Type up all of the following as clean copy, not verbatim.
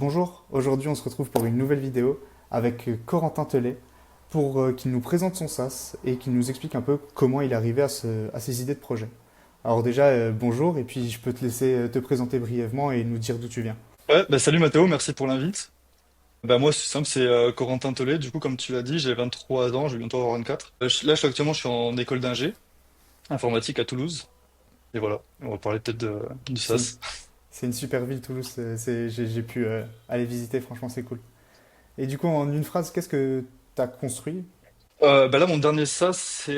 Bonjour, aujourd'hui on se retrouve pour une nouvelle vidéo avec Corentin Tellet pour qu'il nous présente son SaaS et qu'il nous explique un peu comment il est arrivé à ses idées de projet. Alors déjà, bonjour et puis je peux te laisser te présenter brièvement et nous dire d'où tu viens. Ouais, bah salut Mathéo, merci pour l'invite. Bah moi c'est simple, c'est Corentin Tollet, du coup comme tu l'as dit, j'ai 23 ans, je vais bientôt avoir 24. Actuellement je suis en école d'ingé, informatique à Toulouse, et voilà, on va parler peut-être du C'est une, SAS. c'est une super ville Toulouse, j'ai pu aller visiter, franchement c'est cool. Et du coup en une phrase, qu'est-ce que tu as construit? Bah là mon dernier SAS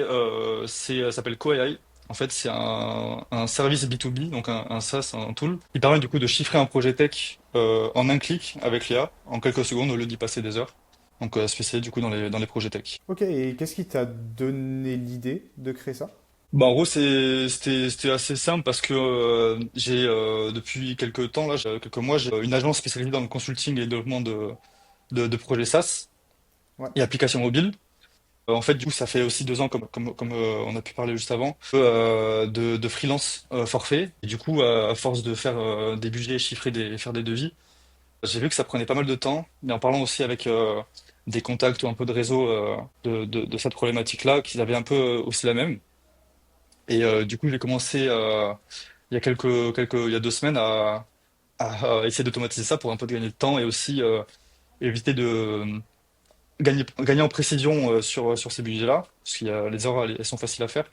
ça s'appelle KoAI. En fait c'est un service B2B, donc un SaaS, un tool, qui permet du coup de chiffrer un projet tech en un clic avec l'IA, en quelques secondes au lieu d'y passer des heures. Donc spécialisé du coup dans les projets tech. Ok, et qu'est-ce qui t'a donné l'idée de créer ça? Bah, en gros, c'était assez simple parce que j'ai depuis quelques temps, là, quelques mois, j'ai une agence spécialisée dans le consulting et le développement de projets SaaS Ouais, et applications mobiles. En fait, du coup, ça fait aussi 2 ans, comme on a pu parler juste avant, de freelance forfait. Et du coup, à force de faire des budgets, chiffrer faire des devis, j'ai vu que ça prenait pas mal de temps. Mais en parlant aussi avec des contacts ou un peu de réseau de cette problématique-là, qu'ils avaient un peu aussi la même. Et du coup, j'ai commencé il y a il y a 2 semaines à essayer d'automatiser ça pour un peu de gagner de temps et aussi éviter de gagner en précision sur ces budgets-là, parce qu'il y a les erreurs, elles sont faciles à faire.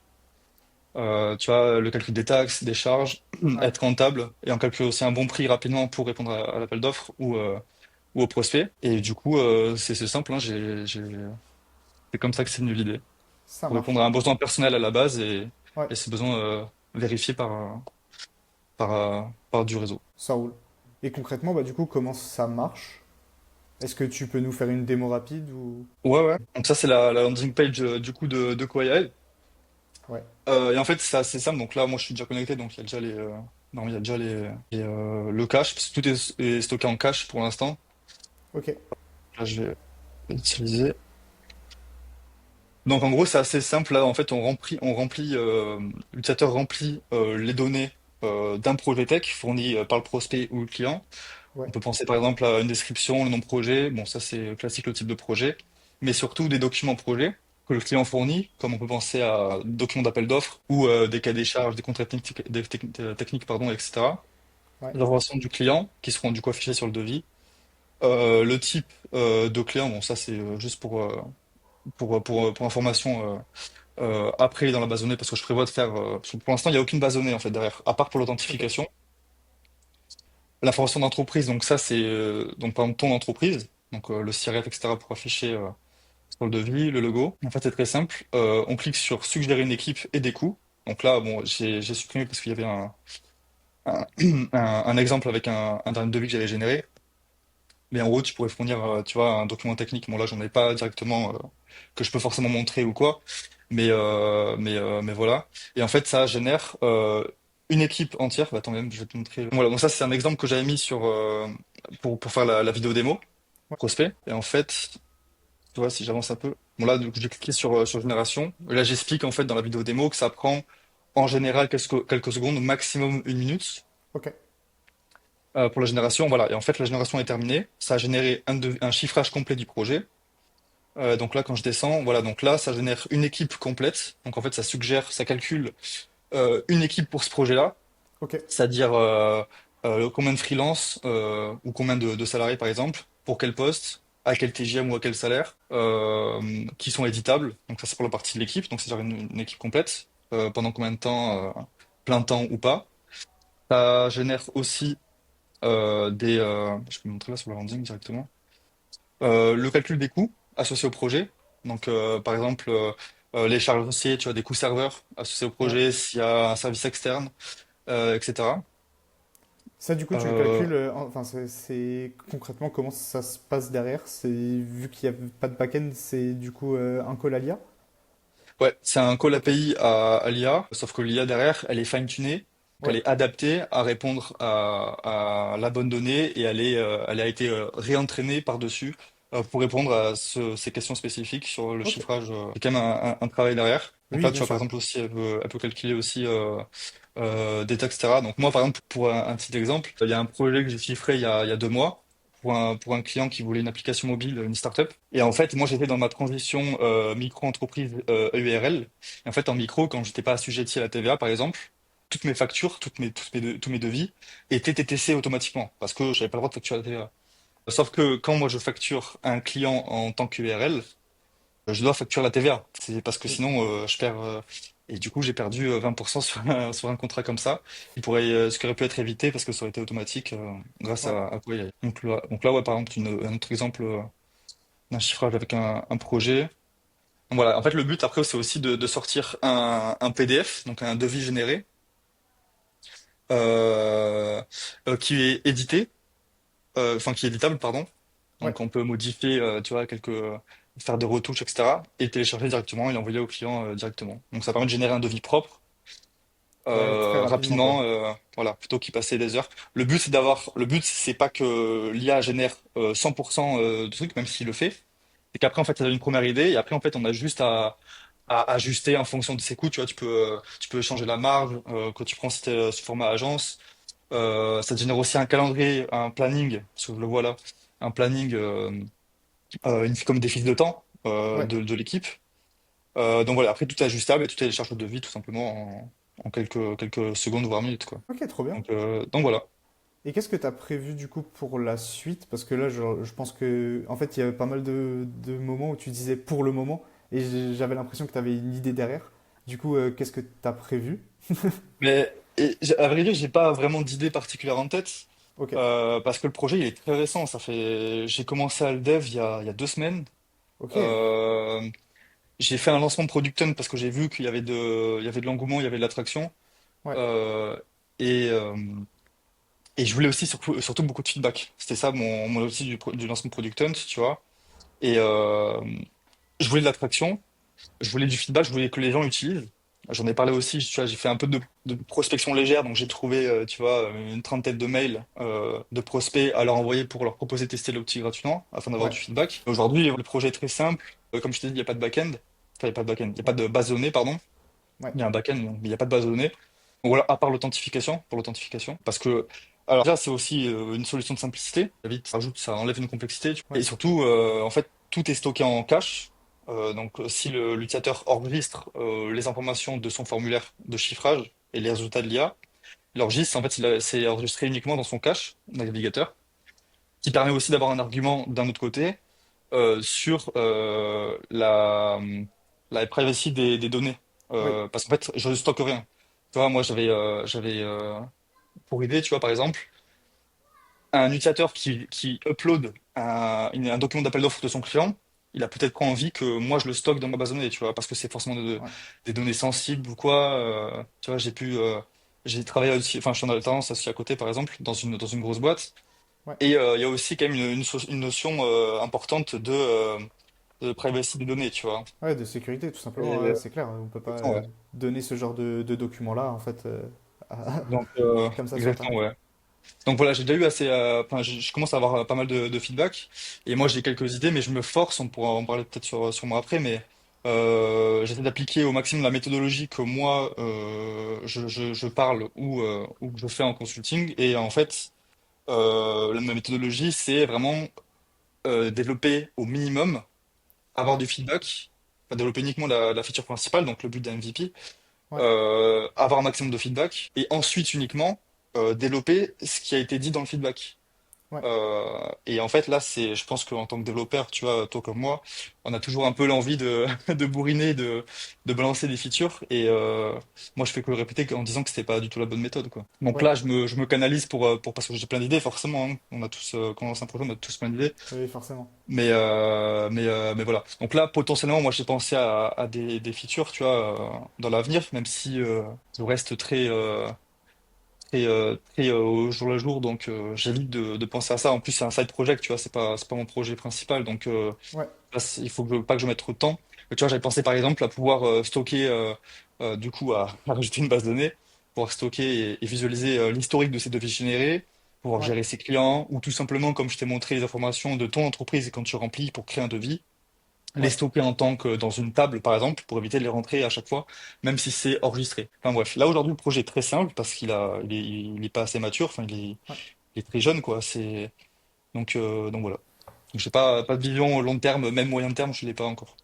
Tu vois, le calcul des taxes, des charges, ouais. être rentable et en calculer aussi un bon prix rapidement pour répondre à l'appel d'offres ou au prospect. Et du coup, c'est simple, hein, c'est comme ça que c'est venu l'idée. Ça Pour répondre marche. à un besoin personnel à la base Ouais, et ces besoins vérifiés par du réseau. ça roule. Et concrètement, bah du coup, comment ça marche? Est-ce que tu peux nous faire une démo rapide ou... Ouais, ouais. Donc ça, c'est la landing page du coup de Quai. Ouais, Et en fait, c'est assez simple. Donc là, moi, je suis déjà connecté, donc il y a déjà non, il y a déjà le cache, parce que tout est stocké en cache pour l'instant. ok. Là, je vais utiliser. Donc en gros, c'est assez simple. Là, en fait, l'utilisateur remplit les données d'un projet tech fourni par le prospect ou le client. Ouais, On peut penser par exemple à une description, le nom de projet. Bon, ça c'est classique le type de projet, mais surtout des documents projet que le client fournit, comme on peut penser à documents d'appel d'offres ou des cahiers des charges, des contrats techniques, pardon, etc. ouais. Les informations du client qui seront du coup affichées sur le devis. Le type de client, bon ça c'est juste pour information après dans la base de données parce que je prévois de faire parce que pour l'instant il n'y a aucune base de données en fait derrière, à part pour Ok, l'authentification. L'information d'entreprise, donc ça c'est donc par exemple ton entreprise, donc le SIRET, etc. pour afficher sur le devis, le logo. En fait c'est très simple. On clique sur suggérer une équipe et des coûts. Donc là bon j'ai supprimé parce qu'il y avait un, un exemple avec un dernier devis que j'avais généré. Mais en gros tu pourrais fournir tu vois un document technique. Bon là j'en ai pas directement que je peux forcément montrer ou quoi. Mais voilà. Et en fait ça génère une équipe entière. Bah, attends même je vais te montrer. Voilà donc ça c'est un exemple que j'avais mis sur pour faire la vidéo démo ouais, prospect. Et en fait, tu vois, si j'avance un peu. Bon là, du coup, j'ai cliqué sur génération. Et là, j'explique en fait dans la vidéo démo que ça prend en général quelques secondes, maximum 1 minute ok. pour la génération. Voilà. Et en fait, la génération est terminée. Ça a généré un chiffrage complet du projet. Donc là, quand je descends, voilà. Donc là, ça génère une équipe complète. Donc en fait, ça suggère, ça calcule une équipe pour ce projet-là. Ok. C'est-à-dire combien de freelance ou combien de salariés par exemple, pour quel poste, à quel TGM ou à quel salaire, qui sont éditables. Donc ça c'est pour la partie de l'équipe, donc c'est-à-dire une équipe complète, pendant combien de temps, plein temps ou pas. Ça génère aussi je peux vous montrer là sur le landing directement, le calcul des coûts associés au projet. Donc par exemple les charges associées, tu as des coûts serveurs associés au Ouais. projet, s'il y a un service externe, etc. Ça, du coup, tu le Euh, calcules, enfin, concrètement comment ça se passe derrière. C'est vu qu'il n'y a pas de back-end, c'est du coup un call à l'IA. Ouais, c'est un call Ok. API à l'IA, sauf que l'IA derrière, elle est fine-tunée, donc elle Ouais. est adaptée à répondre à la bonne donnée et elle a été réentraînée par-dessus pour répondre à ces questions spécifiques sur le Ok. chiffrage. Il y a quand même un travail derrière. Donc Oui, là, tu bien vois, par sûr. exemple, aussi, elle peut calculer aussi des taxes, etc. Donc moi, par exemple, pour un petit exemple, il y a un projet que j'ai chiffré il y a 2 mois. pour un client qui voulait une application mobile, une startup. Et en fait, moi, j'étais dans ma transition micro-entreprise EURL. Et en fait, en micro, quand j'étais pas assujetti à la TVA, par exemple, toutes mes factures, tous mes devis étaient TTC automatiquement parce que j'avais pas le droit de facturer la TVA. Sauf que quand moi je facture un client en tant qu'URL, je dois facturer la TVA. C'est parce que Oui. sinon je perds. Et du coup, j'ai perdu 20% sur sur un contrat comme ça. Ce qui aurait pu être évité parce que ça aurait été automatique grâce Ouais. à Query. Donc là, ouais, par exemple, un autre exemple d'un chiffrage avec un projet. Donc voilà. En fait, le but après, c'est aussi de sortir un PDF, donc un devis généré, euh, qui est édité, enfin qui est éditable, pardon. Ouais. Donc on peut modifier, tu vois, faire des retouches, etc. et télécharger directement et l'envoyer au client directement. Donc ça permet de générer un devis propre, Ouais, très rapidement, quoi. rapidement, voilà, plutôt qu'y passer des heures. Le but c'est pas que l'IA génère 100% de trucs, même s'il le fait. C'est qu'après en fait ça donne une première idée et après en fait on a juste à ajuster en fonction de ses coûts. Tu vois, tu peux changer la marge quand tu prends ce format agence. Ça te génère aussi un calendrier, un planning, parce que je le vois là, un planning. Comme des fiches de temps Ouais. de l'équipe. Donc voilà, après tout est ajustable et tout est charge de vie tout simplement en quelques secondes voire minutes quoi. Ok, trop bien. Donc voilà. Et qu'est-ce que tu as prévu du coup pour la suite? Parce que là, je pense que, en fait, il y a pas mal de moments où tu disais pour le moment, et j'avais l'impression que tu avais une idée derrière. Du coup, qu'est-ce que tu as prévu? À vrai dire, j'ai pas vraiment d'idée particulière en tête Ok, parce que le projet il est très récent. J'ai commencé à le dev il y a 2 semaines. ok, Euh, j'ai fait un lancement de Product Hunt parce que j'ai vu il y avait de l'engouement, il y avait de l'attraction. ouais, Euh, et, euh, Et je voulais aussi surtout beaucoup de feedback. C'était ça mon outil du lancement de Product Hunt, tu vois. Et je voulais de l'attraction, je voulais du feedback, je voulais que les gens l'utilisent. J'en ai parlé aussi, tu vois, j'ai fait un peu de prospection légère, donc j'ai trouvé, tu vois, une trentaine de mails de prospects à leur envoyer pour leur proposer de tester l'outil gratuitement, afin d'avoir ouais, du feedback. Aujourd'hui, le projet est très simple. Comme je t'ai dit, il n'y a pas de back-end. Enfin, il n'y a pas de back-end, il n'y a pas ouais, de base de données, pardon. ouais, Il y a un back-end, mais il n'y a pas de base de données. Donc voilà, à part l'authentification, pour l'authentification. Parce que, alors déjà, c'est aussi une solution de simplicité. Ça vite, ça rajoute, ça enlève une complexité. Et ouais, surtout, en fait, tout est stocké en cache. Donc, si l'utilisateur enregistre les informations de son formulaire de chiffrage et les résultats de l'IA, l'enregistre, en fait, c'est enregistré uniquement dans son cache, navigateur, qui permet aussi d'avoir un argument d'un autre côté sur la privacy des données. oui, Parce qu'en fait, je ne stocke rien. Tu vois, moi, j'avais pour idée, tu vois, par exemple, un utilisateur qui upload un document d'appel d'offres de son client, il a peut-être pas envie que moi je le stocke dans ma base de données, tu vois, parce que c'est forcément ouais, des données sensibles ou quoi. Tu vois, j'ai travaillé aussi, enfin, je suis en alternance aussi à côté, par exemple, dans une grosse boîte. ouais, Et il y a aussi quand même une notion importante de privacy des données, tu vois. ouais, de sécurité, tout simplement, Et, ouais, c'est clair. On peut pas exactement, ouais. donner ce genre de documents-là, en fait, comme ça sur Exactement, Internet. ouais. Donc voilà, j'ai déjà eu enfin, je commence à avoir pas mal de feedback. Et moi, Ouais, j'ai quelques idées, mais je me force, on pourra en parler peut-être sur moi après, mais j'essaie d'appliquer au maximum la méthodologie que moi, je parle ou que je fais en consulting. Et en fait, ma méthodologie, c'est vraiment développer au minimum, avoir du feedback, pas développer uniquement la feature principale, donc le but d'un MVP, ouais, avoir un maximum de feedback, et ensuite uniquement développer ce qui a été dit dans le feedback. ouais, Et en fait, là, je pense qu'en tant que développeur, tu vois, toi comme moi, on a toujours un peu l'envie de bourriner, de balancer des features. Et moi, je fais que le répéter en disant que c'était pas du tout la bonne méthode, quoi. Donc ouais, là, je me canalise parce que j'ai plein d'idées, forcément, hein. On a tous, quand on lance un projet, on a tous plein d'idées. oui, forcément. Mais voilà. Donc là, potentiellement, moi, j'ai pensé à des features, tu vois, dans l'avenir, même si je reste très au jour le jour, donc j'évite de penser à ça. En plus, c'est un side project, tu vois, c'est pas mon projet principal, donc Ouais, là, il faut pas que je mette trop de temps. Mais tu vois, j'avais pensé par exemple à pouvoir stocker, du coup, à rajouter une base de données, pouvoir stocker et visualiser l'historique de ces devis générés, pouvoir ouais, gérer ses clients, ou tout simplement, comme je t'ai montré les informations de ton entreprise quand tu remplis pour créer un devis, les ouais. stocker en tant que dans une table, par exemple, pour éviter de les rentrer à chaque fois, même si c'est enregistré. Enfin bref, là aujourd'hui le projet est très simple parce il est pas assez mature, enfin il est très jeune quoi. Donc voilà. Donc j'ai pas de vision au long terme, même moyen terme, je l'ai pas encore.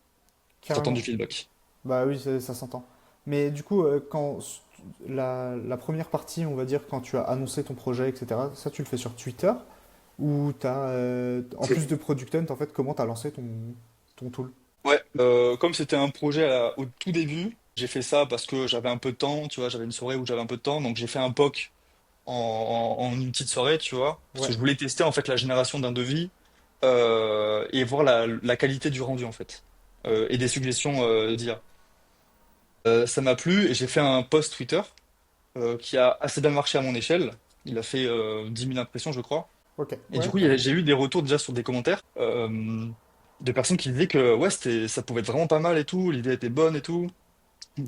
J'attends du Carrément. feedback. Bah oui, ça s'entend. Mais du coup, la première partie, on va dire, quand tu as annoncé ton projet, etc., ça, tu le fais sur Twitter ou en plus de Product Hunt, en fait, comment tu as lancé ton tool? Ouais, comme c'était un projet au tout début, j'ai fait ça parce que j'avais un peu de temps, tu vois, j'avais une soirée où j'avais un peu de temps, donc j'ai fait un POC en une petite soirée, tu vois, parce Ouais, que je voulais tester en fait la génération d'un devis et voir la qualité du rendu en fait, et des suggestions d'IA. Ça m'a plu et j'ai fait un post Twitter qui a assez bien marché à mon échelle. Il a fait 10 000 impressions, je crois. ok, Et du ouais, coup, carrément. j'ai eu des retours déjà sur des commentaires de personnes qui disaient que ouais, ça pouvait être vraiment pas mal et tout, l'idée était bonne et tout.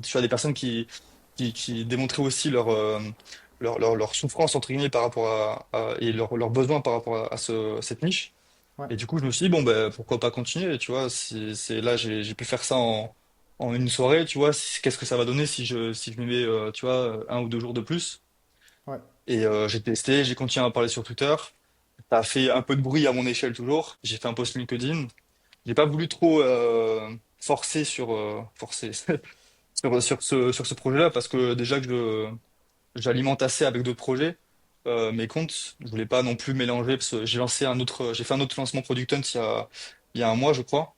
Tu as des personnes qui démontraient aussi leur souffrance entre guillemets par rapport et leurs besoins par rapport cette niche. Ouais, Et du coup, je me suis dit, bon, ben, pourquoi pas continuer, tu vois, là, j'ai pu faire ça en une soirée, tu vois, qu'est-ce que ça va donner si je m'y mets, tu vois, 1 ou 2 jours de plus. ouais, Et j'ai testé, j'ai continué à en parler sur Twitter. Ça a fait un peu de bruit à mon échelle toujours. J'ai fait un post LinkedIn. J'ai pas voulu trop forcer sur ce projet-là parce que déjà que j'alimente assez avec d'autres projets mes comptes. Je voulais pas non plus mélanger parce que j'ai fait un autre lancement Product Hunt il y a un mois, je crois.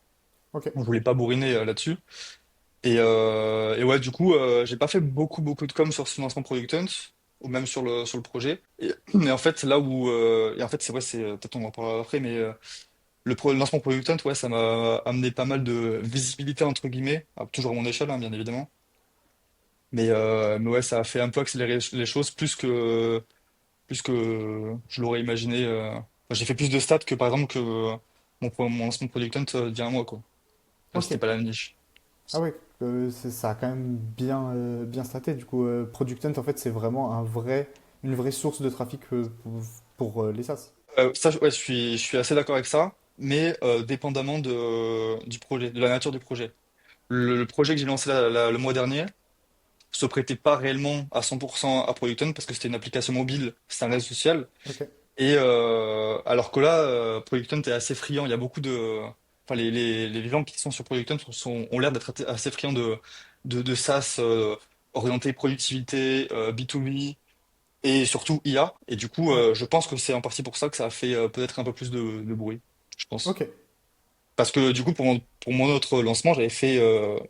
ok, Je voulais pas bourriner là-dessus. Et ouais, du coup, j'ai pas fait beaucoup de com sur ce lancement Product Hunt ou même sur le projet. Mais en fait, et en fait, c'est vrai, peut-être on en parlera après, mais le lancement Product Hunt, ouais, ça m'a amené pas mal de visibilité entre guillemets, toujours à mon échelle, hein, bien évidemment. Mais ouais, ça a fait un peu accélérer les choses plus que je l'aurais imaginé. Enfin, j'ai fait plus de stats que par exemple que mon lancement Product Hunt d'il y a un mois, quoi. Même si ok. c'était pas la même niche. Ah ouais, ça a quand même bien staté. Du coup, Product Hunt, en fait, c'est vraiment une vraie source de trafic pour les SaaS. Ça, ouais, je suis assez d'accord avec ça, mais dépendamment du projet, de la nature du projet. Le projet que j'ai lancé le mois dernier se prêtait pas réellement à 100% à Product Hunt parce que c'était une application mobile, c'est un réseau social. Ok, Et alors que là, Product Hunt est assez friand. Il y a beaucoup de, enfin les gens qui sont sur Product Hunt ont l'air d'être assez friands de SaaS orienté productivité, B2B et surtout IA. Et du coup, ouais, je pense que c'est en partie pour ça que ça a fait peut-être un peu plus de bruit. Je pense. ok. Parce que du coup, pour mon autre lancement, j'avais fait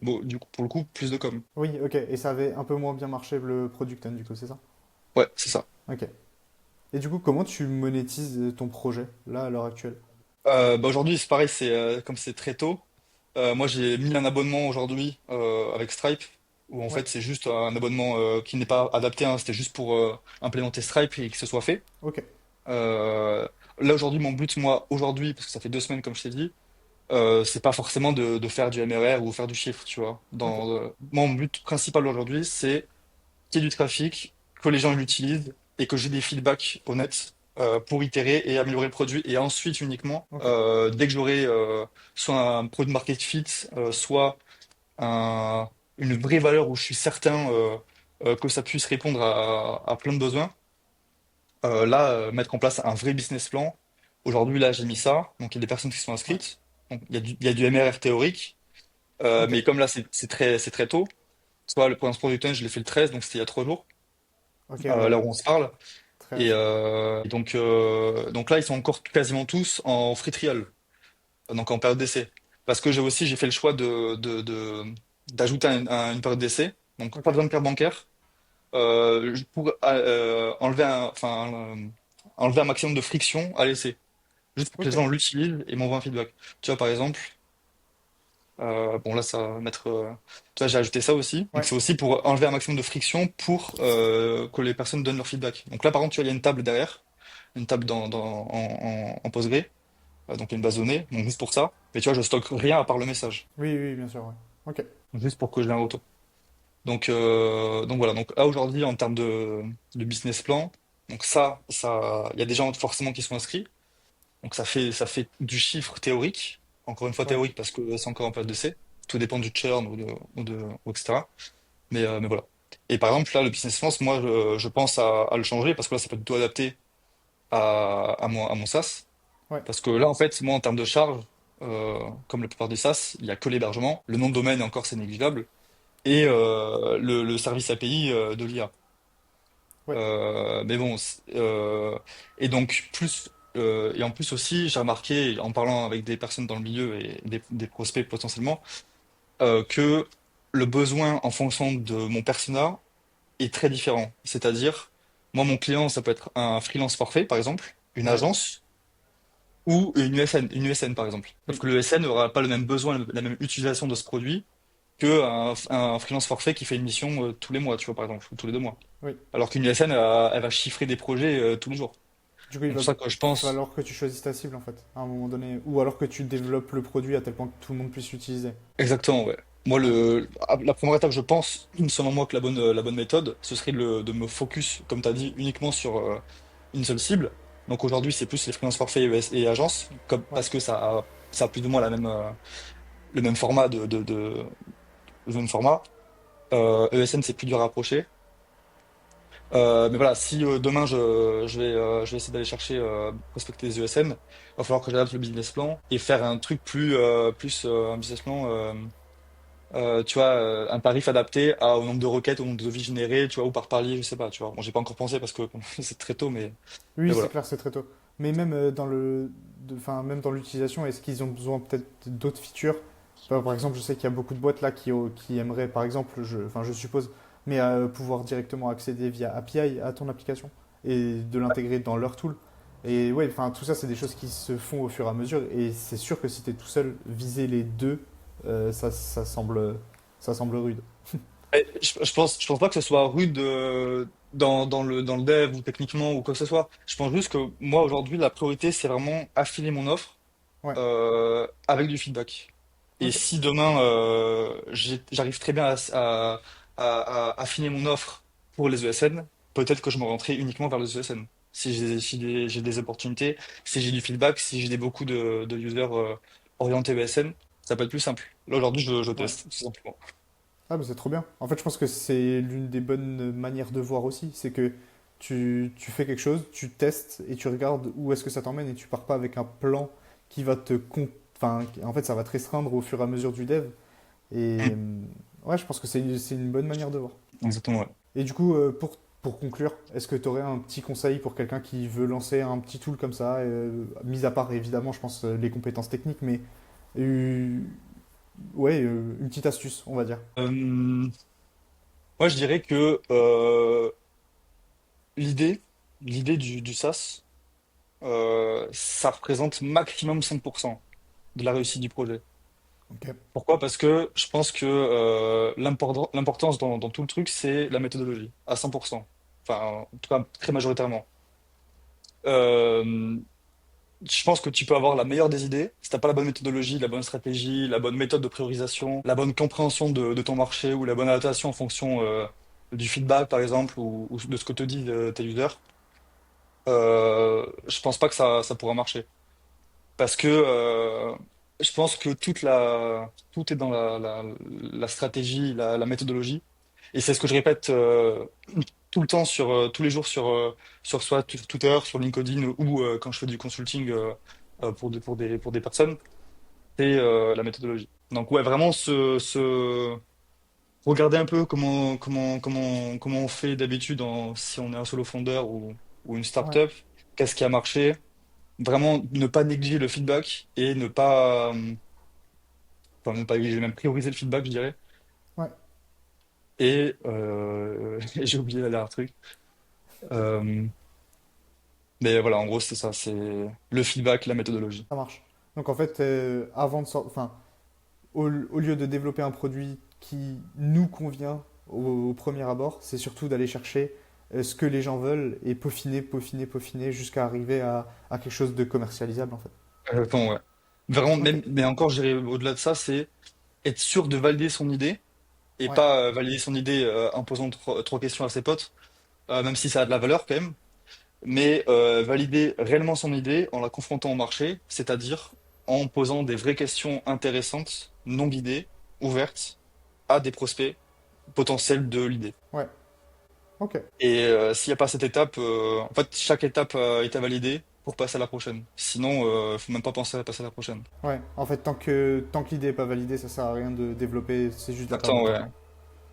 bon, du coup pour le coup plus de com. Oui, ok. Et ça avait un peu moins bien marché le Product Hunt, du coup, c'est ça? Ouais, c'est ça. Ok. Et du coup, comment tu monétises ton projet, là, à l'heure actuelle? Bah aujourd'hui, c'est pareil, comme c'est très tôt. Moi, j'ai mis un abonnement aujourd'hui avec Stripe, où en Ouais, fait, c'est juste un abonnement qui n'est pas adapté, hein, c'était juste pour implémenter Stripe et que ce soit fait. ok, Euh, Là, aujourd'hui, mon but, moi, aujourd'hui, parce que ça fait 2 semaines, comme je t'ai dit, c'est pas forcément de faire du MRR ou faire du chiffre, tu vois. ok, Mon but principal aujourd'hui, c'est qu'il y ait du trafic, que les gens l'utilisent et que j'ai des feedbacks honnêtes pour itérer et améliorer le produit. Et ensuite, uniquement, ok, dès que j'aurai soit un produit market fit, soit un- une vraie valeur où je suis certain que ça puisse répondre à plein de besoins, là, mettre en place un vrai business plan. Aujourd'hui, là, j'ai mis ça. Donc, il y a des personnes qui sont ouais, inscrites. Donc, il y a du MRR théorique. ok, Mais comme là, c'est très tôt. Soit le premier product launch, je l'ai fait le 13, donc c'était il y a 3 jours, ok, ouais, là où on se parle. très Et récent. donc là, ils sont encore quasiment tous en free trial, donc en période d'essai. Parce que j'ai fait le choix d'ajouter une période d'essai. Donc pas Ok, besoin de carte bancaire pour enlever un maximum de friction à l'essai. Juste pour que les ok, gens l'utilisent et m'envoient un feedback. Tu vois, par exemple, bon là, ça va mettre. Tu vois, j'ai ajouté ça aussi. Donc ouais, c'est aussi pour enlever un maximum de friction pour que les personnes donnent leur feedback. Donc là, par contre, tu vois, il y a une table derrière, une table en Postgre. Donc il y a une base de données, donc juste pour ça. Mais tu vois, je stocke rien à part le message, oui, oui, bien sûr, ouais. Ok, juste pour que je l'ai en retour. Donc voilà, donc là aujourd'hui en termes de business plan, donc il y a des gens forcément qui sont inscrits, donc ça fait du chiffre théorique, encore une fois ouais, théorique parce que c'est encore en période d'essai, tout dépend du churn ou etc. Mais voilà. Et par exemple là, le business plan, moi je pense à le changer parce que là ça peut être tout adapté à mon SaaS. Ouais, Parce que là, en fait, moi, en termes de charge, comme la plupart des SaaS, il n'y a que l'hébergement. Le nom de domaine, encore, c'est négligeable. Et le service API de l'IA. ouais, Mais bon, et donc, et en plus aussi, j'ai remarqué, en parlant avec des personnes dans le milieu et des prospects potentiellement, que le besoin en fonction de mon persona est très différent. C'est-à-dire, moi, mon client, ça peut être un freelance forfait, par exemple, une ouais, agence, ou une USN par exemple. Sauf oui, que le ESN n'aura pas le même besoin, la même utilisation de ce produit que un freelance forfait qui fait une mission tous les mois, tu vois, par exemple, ou tous les 2 mois. oui. Alors qu'une USN, elle va chiffrer des projets tous les jours. Du coup, il Donc va c'est ça que je pense falloir que tu choisisses ta cible en fait, à un moment donné. Ou alors que tu développes le produit à tel point que tout le monde puisse l'utiliser. exactement, ouais. Moi, Ouais, la première étape, je pense, selon moi, que la bonne méthode, ce serait de me focus, comme tu as dit, uniquement sur une seule cible. Donc aujourd'hui, c'est plus les freelance forfait et agences, comme, ouais, parce que ça a plus ou moins le même format le même format. ESN, c'est plus dur à approcher. Mais voilà, si demain je vais essayer d'aller chercher prospecter des ESN, il va falloir que j'adapte le business plan et faire un truc un business plan, tu vois, un tarif adapté au nombre de requêtes, au nombre de devis générés, tu vois, ou par palier, je sais pas, tu vois. Bon, j'ai pas encore pensé parce que c'est très tôt, mais oui, c'est voilà. clair, c'est très tôt. Mais même enfin, même dans l'utilisation, est-ce qu'ils ont besoin peut-être d'autres features? Par exemple, je sais qu'il y a beaucoup de boîtes là qui aimeraient, par exemple, enfin, je suppose, mais pouvoir directement accéder via API à ton application et de l'intégrer dans leur tool. Et ouais, enfin, tout ça, c'est des choses qui se font au fur et à mesure. Et c'est sûr que si tu es tout seul, viser les deux, ça semble rude. Je pense pas que ce soit rude dans le dev ou techniquement ou quoi que ce soit. Je pense juste que moi aujourd'hui, la priorité, c'est vraiment affiner mon offre Ouais, avec du feedback. Et ok. si demain j'arrive très bien à affiner mon offre pour les ESN, peut-être que je me rentrerai uniquement vers les ESN. Si j'ai des opportunités, si j'ai du feedback, si j'ai beaucoup de users orientés ESN, ça peut être plus simple. Là aujourd'hui, je Ouais. teste, tout simplement. Ah, mais c'est trop bien. En fait, je pense que c'est l'une des bonnes manières de voir aussi. C'est que tu fais quelque chose, tu testes et tu regardes où est-ce que ça t'emmène et tu pars pas avec un plan qui va Enfin, en fait, ça va te restreindre au fur et à mesure du dev. Et ouais, je pense que c'est une bonne manière de voir. Exactement, ouais. Et du coup, pour conclure, est-ce que tu aurais un petit conseil pour quelqu'un qui veut lancer un petit tool comme ça, mis à part évidemment, je pense, les compétences techniques, mais euh, ouais, une petite astuce, on va dire. Euh, Moi, je dirais que l'idée, l'idée du SaaS, ça représente maximum 5% de la réussite du projet. Ok. Pourquoi? Parce que je pense que l'importance dans tout le truc, c'est la méthodologie, à 100%. Enfin, en tout cas, très majoritairement. Euh, je pense que tu peux avoir la meilleure des idées, si t'as pas la bonne méthodologie, la bonne stratégie, la bonne méthode de priorisation, la bonne compréhension de ton marché ou la bonne adaptation en fonction du feedback, par exemple, ou de ce que te disent tes users, je pense pas que ça pourra marcher. Parce que je pense que tout est dans la stratégie, la méthodologie. Et c'est ce que je répète tout le temps tous les jours sur soit Twitter, sur LinkedIn ou quand je fais du consulting pour des personnes, c'est la méthodologie. Donc ouais, vraiment regarder un peu comment on fait d'habitude si on est un solo founder ou une Ouais, startup, qu'est-ce qui a marché, vraiment ne pas négliger le feedback et ne pas, enfin, ne pas négliger, même prioriser le feedback, je dirais. ouais, Et, et j'ai oublié la dernière truc. Euh, mais voilà, en gros, c'est ça, c'est le feedback, la méthodologie. ça marche. Donc en fait, avant de sortir, enfin, au lieu de développer un produit qui nous convient au premier abord, c'est surtout d'aller chercher ce que les gens veulent et peaufiner, peaufiner, peaufiner jusqu'à arriver à quelque chose de commercialisable en fait. Exactement, ouais. Vraiment, Ok, même, mais encore, j'irais au-delà de ça, c'est être sûr de valider son idée et ouais, pas valider son idée en posant trois questions à ses potes, même si ça a de la valeur quand même, mais valider réellement son idée en la confrontant au marché, c'est-à-dire en posant des vraies questions intéressantes, non guidées, ouvertes à des prospects potentiels de l'idée. ouais, ok, Et s'il n'y a pas cette étape, en fait, chaque étape est à valider pour passer à la prochaine. Sinon, faut même pas penser à passer à la prochaine. Ouais, en fait, tant que l'idée est pas validée, ça sert à rien de développer, c'est juste de la perte de Exactement, temps, ouais, quoi.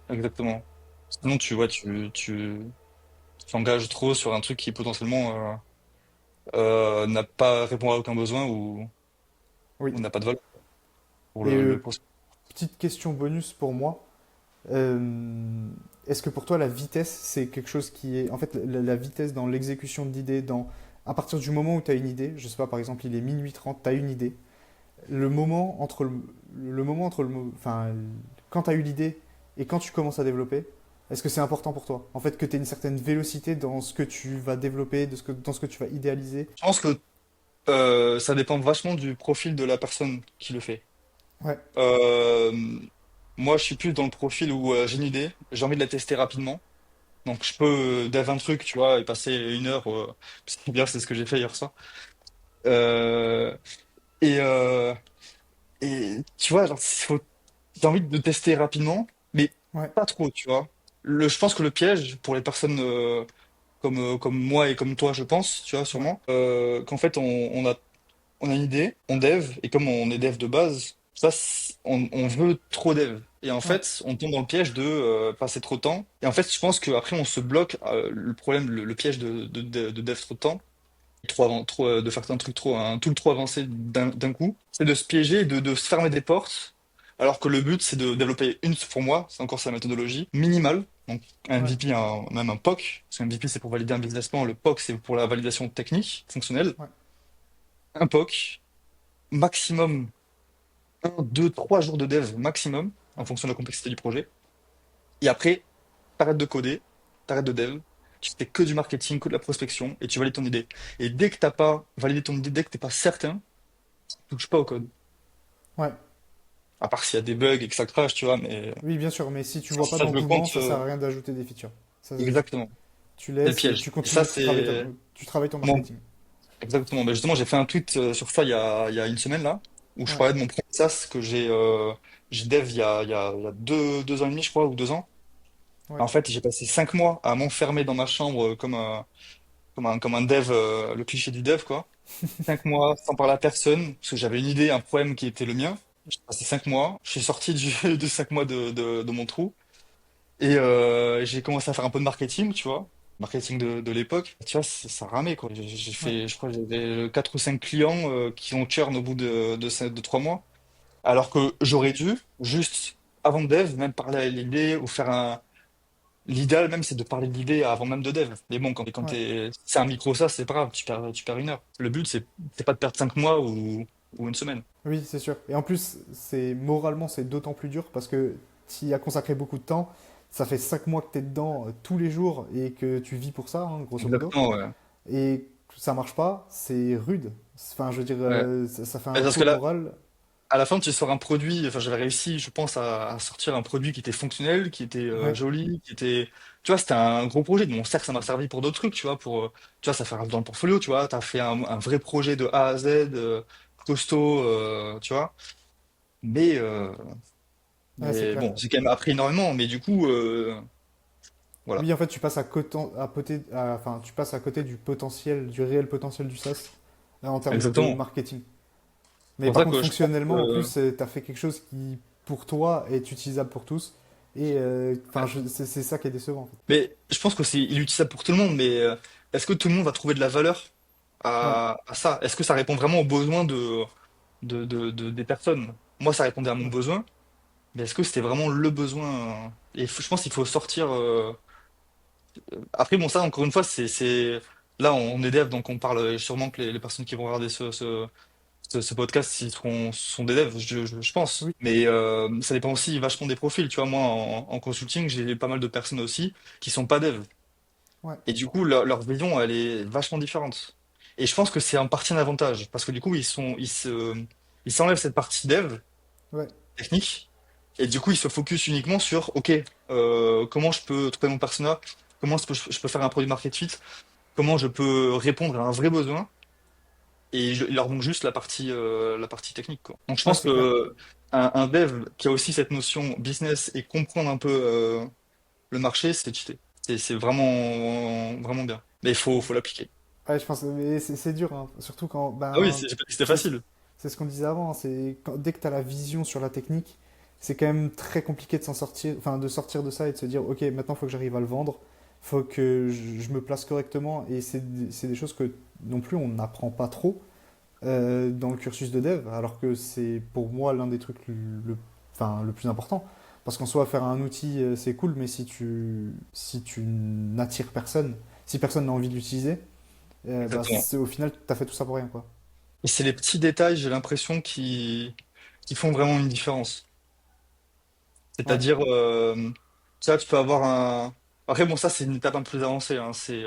exactement. Sinon, tu vois, tu t'engages trop sur un truc qui potentiellement n'a pas répond à aucun besoin Oui. ou n'a pas de valeur pour Et le pour- petite question bonus pour moi. Euh, Est-ce que pour toi, la vitesse, c'est quelque chose qui est... En fait, la vitesse dans l'exécution de l'idée, à partir du moment où tu as une idée, je sais pas, par exemple, il est minuit 30, tu as une idée, le moment entre enfin, quand tu as eu l'idée et quand tu commences à développer, est-ce que c'est important pour toi? En fait, que tu aies une certaine vélocité dans ce que tu vas développer, dans ce que tu vas idéaliser. Je pense que ça dépend vachement du profil de la personne qui le fait. Ouais, Euh, Moi, je suis plus dans le profil où j'ai une idée, j'ai envie de la tester rapidement. Donc, je peux dev un truc, tu vois, et passer une heure. C'est bien, c'est ce que j'ai fait hier soir. Euh, et, euh, et tu vois, genre, j'ai envie de tester rapidement, mais ouais, pas trop, tu vois. Je pense que le piège pour les personnes comme moi et comme toi, je pense, tu vois, ouais, sûrement, qu'en fait, on a une idée, on dev, et comme on est dev de base, ça, on veut trop dev. Et en ouais, fait, on tombe dans le piège de passer trop de temps. Et en fait, je pense qu'après, on se bloque. Le problème, le piège de dev trop de temps, de faire un truc un tool trop avancé d'un coup, c'est de se piéger et de se fermer des portes. Alors que le but, c'est de développer pour moi, c'est encore sa méthodologie, minimale. Donc, un ouais, MVP, même un POC. Parce qu'un MVP, c'est pour valider un business plan. Le POC, c'est pour la validation technique, fonctionnelle. ouais. Un POC, maximum 1, 2, 3 jours de dev maximum, en fonction de la complexité du projet. Et après, t'arrêtes de coder, t'arrêtes de dev, tu fais que du marketing, que de la prospection, et tu valides ton idée. Et dès que t'as pas validé ton idée, dès que t'es pas certain, tu touches pas au code. Ouais. À part s'il y a des bugs et que ça crache, tu vois, mais Oui, bien sûr, mais si tu ça, vois pas ça, je le d'engouement, compte ça sert à rien d'ajouter des features. Ça, exactement. tu C'est le laisses et piège. tu Et ça, continues, c'est tu travailles ton bon, marketing. exactement. Mais justement, j'ai fait un tweet sur ça il y a une semaine là, où je Ouais, parlais de mon premier SaaS que j'ai dev il y a 2 ans et demi, je crois, ou 2 ans. ouais, En fait, j'ai passé 5 mois à m'enfermer dans ma chambre comme un dev, le cliché du dev, quoi. 5 mois sans parler à personne, parce que j'avais une idée, un problème qui était le mien. J'ai passé 5 mois, je suis sorti de 5 mois de mon trou, et j'ai commencé à faire un peu de marketing, tu vois. Marketing de l'époque. Tu vois, ça ramait, quoi. J'ai ouais. fait, je crois, que j'avais 4 ou 5 clients qui ont churn au bout de 3 mois. Alors que j'aurais dû, juste avant de dev, même parler à l'idée ou faire un. L'idéal même, c'est de parler de l'idée avant même de dev. Mais bon, Ouais. c'est un micro ça, c'est pas grave, tu perds une heure. Le but, c'est pas de perdre 5 mois ou une semaine. Oui, c'est sûr. Et en plus, moralement, c'est d'autant plus dur parce que tu y as consacré beaucoup de temps. Ça fait 5 mois que tu es dedans tous les jours et que tu vis pour ça, hein, grosso modo. Exactement, ouais. Et que ça marche pas, c'est rude. Enfin, je veux dire, Ouais. ça fait un Parce coup que au là, moral. à la fin, tu sors un produit, enfin, j'avais réussi, je pense, à sortir un produit qui était fonctionnel, qui était Ouais, joli, qui était. Tu vois, c'était un gros projet. Bon, certes, ça m'a servi pour d'autres trucs, tu vois, tu vois, ça fait rentrer dans le portfolio, tu vois, t'as fait un vrai projet de A à Z, costaud, tu vois. Mais, euh, ouais, c'est mais clair. bon, j'ai quand même appris énormément, mais du coup, voilà. Oui, en fait, enfin, tu passes à côté du potentiel, du réel potentiel du SaaS en termes de Exactement. marketing. C'est Mais pour par ça contre, que je pense fonctionnellement, en que. plus, tu as fait quelque chose qui, pour toi, est utilisable pour tous. Et enfin, c'est ça qui est décevant, en fait. Mais je pense que c'est inutilisable pour tout le monde, mais est-ce que tout le monde va trouver de la valeur Ouais, à ça? Est-ce que ça répond vraiment aux besoins des personnes? Moi, ça répondait à mon ouais, besoin, mais est-ce que c'était vraiment le besoin? Je pense qu'il faut sortir. Après, bon, ça, encore une fois, là, on est dev, donc on parle et sûrement que les personnes qui vont regarder ce podcast, sont des devs, je pense. oui, Mais ça dépend aussi vachement des profils. Tu vois, moi, en consulting, j'ai pas mal de personnes aussi qui sont pas devs. ouais, Et du coup, leur vision, elle est vachement différente. Et je pense que c'est en partie un avantage, parce que du coup, ils s'enlèvent cette partie dev, ouais, technique, et du coup, ils se focus uniquement sur, OK, comment je peux trouver mon persona, comment je peux faire un produit market fit, comment je peux répondre à un vrai besoin, et il leur manque juste la partie technique, quoi. Donc je ouais, pense c'est clair. que un dev qui a aussi cette notion business et comprendre un peu le marché, c'est cheaté. C'est vraiment, vraiment bien. Mais faut l'appliquer. Ouais, je pense, mais c'est dur, hein. Surtout quand, Ah oui, ben, c'était c'est facile. c'est ce qu'on disait avant, dès que tu as la vision sur la technique, c'est quand même très compliqué de s'en sortir, enfin de sortir de ça et de se dire, ok, maintenant il faut que j'arrive à le vendre, faut que je me place correctement, et c'est des choses que non plus on n'apprend pas trop dans le cursus de dev, alors que c'est pour moi l'un des trucs enfin, le plus important. Parce qu'en soi, faire un outil, c'est cool, mais si tu n'attires personne, si personne n'a envie de l'utiliser, bah, Exactement. au final, tu as fait tout ça pour rien, quoi. Et c'est les petits détails, j'ai l'impression, qui font vraiment une différence. Ouais, C'est-à-dire, ça, tu peux avoir un. Après, bon, ça, c'est une étape un peu plus avancée, hein. C'est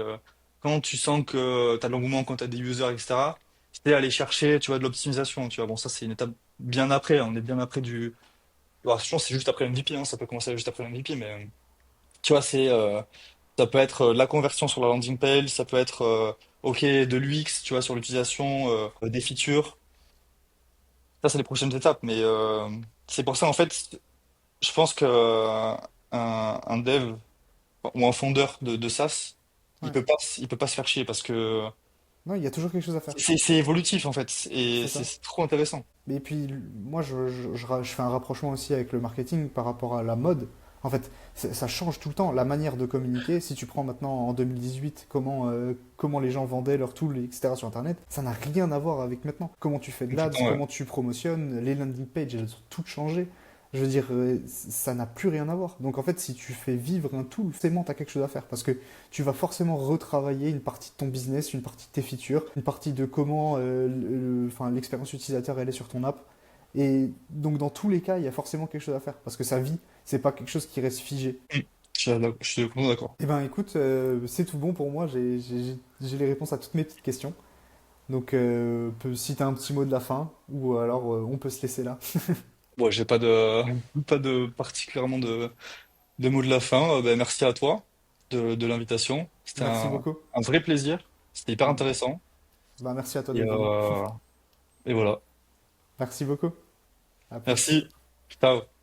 quand tu sens que tu as de l'engouement, quand tu as des users, etc. C'est aller chercher, tu vois, de l'optimisation. Tu vois, bon, ça, c'est une étape bien après, hein. On est bien après du. Bon, je pense que c'est juste après MVP, hein. Ça peut commencer juste après MVP, mais tu vois, ça peut être la conversion sur la landing page, ça peut être OK de l'UX, tu vois, sur l'utilisation des features. Ça, c'est les prochaines étapes, mais c'est pour ça, en fait, je pense que un dev ou un fondeur de SaaS, ouais. il peut pas se faire chier parce que Non, il y a toujours quelque chose à faire. c'est évolutif en fait et C'est ça. c'est trop intéressant. Et puis, moi, je fais un rapprochement aussi avec le marketing par rapport à la mode. En fait, ça change tout le temps. La manière de communiquer, si tu prends maintenant en 2018 comment les gens vendaient leurs tools, etc. sur Internet, ça n'a rien à voir avec maintenant. Comment tu fais de l'ads, Complètement, ouais. comment tu promotionnes, les landing pages, elles ont toutes changé. Je veux dire, ça n'a plus rien à voir. Donc en fait, si tu fais vivre un tool, forcément, tu as quelque chose à faire. Parce que tu vas forcément retravailler une partie de ton business, une partie de tes features, une partie de comment enfin, l'expérience utilisateur elle est sur ton app. Et donc dans tous les cas, il y a forcément quelque chose à faire. Parce que sa vie, c'est pas quelque chose qui reste figé. Mm. Je suis complètement d'accord. Eh ben écoute, c'est tout bon pour moi. J'ai les réponses à toutes mes petites questions. Donc si tu as un petit mot de la fin, ou alors on peut se laisser là. Bon, j'ai pas de pas de particulièrement de mots de la fin. Ben, merci à toi de l'invitation. C'était Merci beaucoup. un vrai plaisir. C'était hyper intéressant. Bah, merci à toi Et, d'être venu. euh, et voilà. Merci beaucoup. À plus. Merci. Ciao.